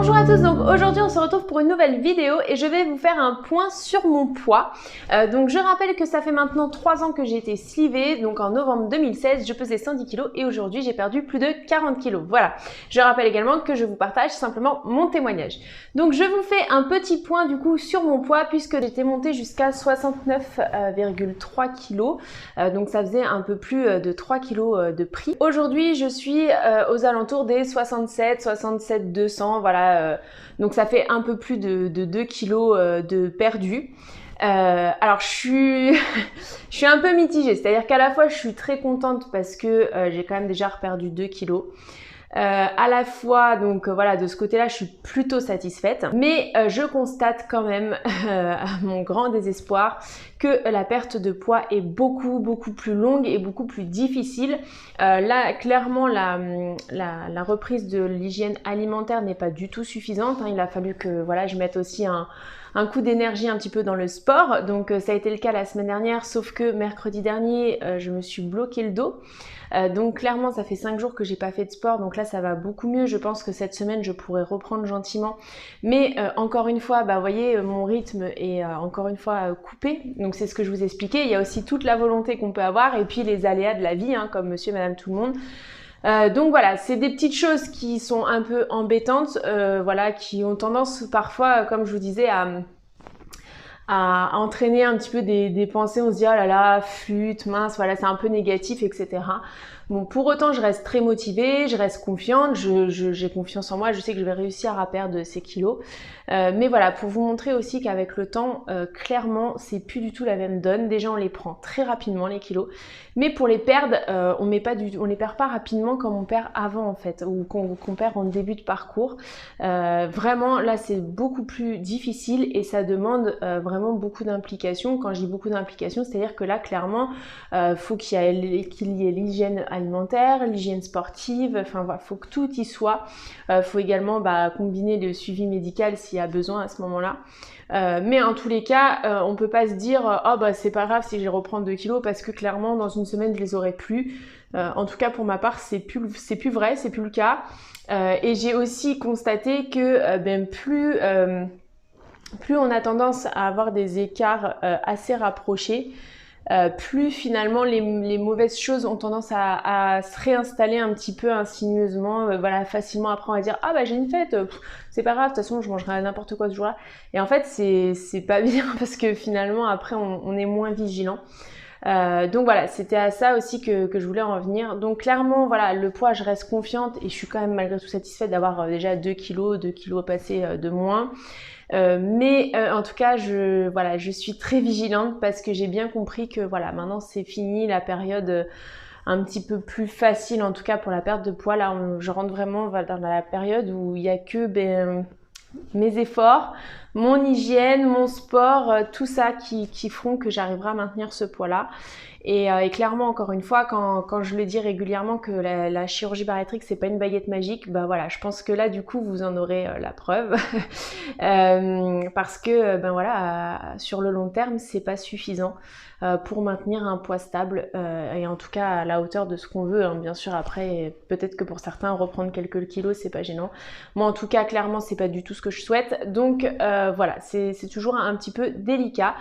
Bonjour à tous, donc aujourd'hui on se retrouve pour une nouvelle vidéo et je vais vous faire un point sur mon poids. Donc je rappelle que ça fait maintenant 3 ans que j'ai été slivée, donc en novembre 2016 je pesais 110 kg et aujourd'hui j'ai perdu plus de 40 kg. Voilà, je rappelle également que je vous partage simplement mon témoignage. Donc je vous fais un petit point du coup sur mon poids puisque j'étais montée jusqu'à 69,3 kg, donc ça faisait un peu plus de 3 kg de pris. Aujourd'hui je suis aux alentours des 67 200, voilà, donc ça fait un peu plus de 2 kg de perdu. Alors je suis je suis un peu mitigée, c'est-à-dire qu'à la fois je suis très contente parce que j'ai quand même déjà reperdu 2 kg. À la fois, donc voilà, de ce côté-là, je suis plutôt satisfaite. Mais je constate quand même, à mon grand désespoir, que la perte de poids est beaucoup plus longue et beaucoup plus difficile. Là, clairement, la reprise de l'hygiène alimentaire n'est pas du tout suffisante. Hein. Il a fallu que voilà, je mette aussi un coup d'énergie un petit peu dans le sport. Donc ça a été le cas la semaine dernière, sauf que mercredi dernier, je me suis bloqué le dos. Donc clairement ça fait 5 jours que j'ai pas fait de sport, donc là ça va beaucoup mieux. Je pense que cette semaine je pourrais reprendre gentiment, mais encore une fois, bah, vous voyez, mon rythme est encore une fois coupé, donc c'est ce que je vous expliquais. Il y a aussi toute la volonté qu'on peut avoir et puis les aléas de la vie, hein, comme monsieur madame tout le monde. Donc voilà, c'est des petites choses qui sont un peu embêtantes, voilà, qui ont tendance parfois, comme je vous disais, à entraîner un petit peu des pensées. On se dit oh là là, flûte, mince, voilà, c'est un peu négatif, etc. Bon, pour autant, je reste très motivée, je reste confiante, j'ai confiance en moi, je sais que je vais réussir à perdre ces kilos. Mais voilà, pour vous montrer aussi qu'avec le temps, clairement, c'est plus du tout la même donne. Déjà, on les prend très rapidement, les kilos. Mais pour les perdre, on les perd pas rapidement comme on perd avant, en fait, ou qu'on perd en début de parcours. Vraiment, là, c'est beaucoup plus difficile et ça demande vraiment beaucoup d'implication. Quand je dis beaucoup d'implication, c'est-à-dire que là, clairement, faut qu'il y ait l'hygiène alimentaire, l'hygiène sportive, enfin voilà, faut que tout y soit. Faut également combiner le suivi médical s'il y a besoin à ce moment-là. Mais en tous les cas, on peut pas se dire oh bah c'est pas grave si je reprends 2 kilos parce que clairement dans une semaine je les aurai plus. En tout cas pour ma part c'est plus vrai, c'est plus le cas. Et j'ai aussi constaté que plus on a tendance à avoir des écarts assez rapprochés, plus finalement les mauvaises choses ont tendance à se réinstaller un petit peu insinueusement, voilà, facilement. Après on va dire ah bah j'ai une fête, c'est pas grave, de toute façon je mangerai n'importe quoi ce jour-là. Et en fait c'est pas bien parce que finalement après on est moins vigilant. Donc voilà, c'était à ça aussi que je voulais en venir. Donc clairement, voilà, le poids, je reste confiante et je suis quand même malgré tout satisfaite d'avoir déjà 2 kilos passés de moins. Mais en tout cas, je suis très vigilante parce que j'ai bien compris que voilà, maintenant c'est fini la période un petit peu plus facile, en tout cas pour la perte de poids. Là, je rentre vraiment dans la période où il n'y a que mes efforts, mon hygiène, mon sport, tout ça qui feront que j'arriverai à maintenir ce poids-là. Et clairement, encore une fois, quand je le dis régulièrement que la chirurgie bariatrique, c'est pas une baguette magique, bah voilà, je pense que là, du coup, vous en aurez la preuve. Parce que, sur le long terme, c'est pas suffisant pour maintenir un poids stable et en tout cas à la hauteur de ce qu'on veut. Hein. Bien sûr, après, peut-être que pour certains, reprendre quelques kilos, c'est pas gênant. Moi, en tout cas, clairement, c'est pas du tout ce que je souhaite. Donc, voilà, c'est toujours un petit peu délicat.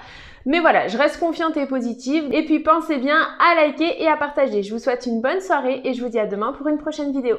Mais voilà, je reste confiante et positive. Et puis pensez bien à liker et à partager. Je vous souhaite une bonne soirée et je vous dis à demain pour une prochaine vidéo.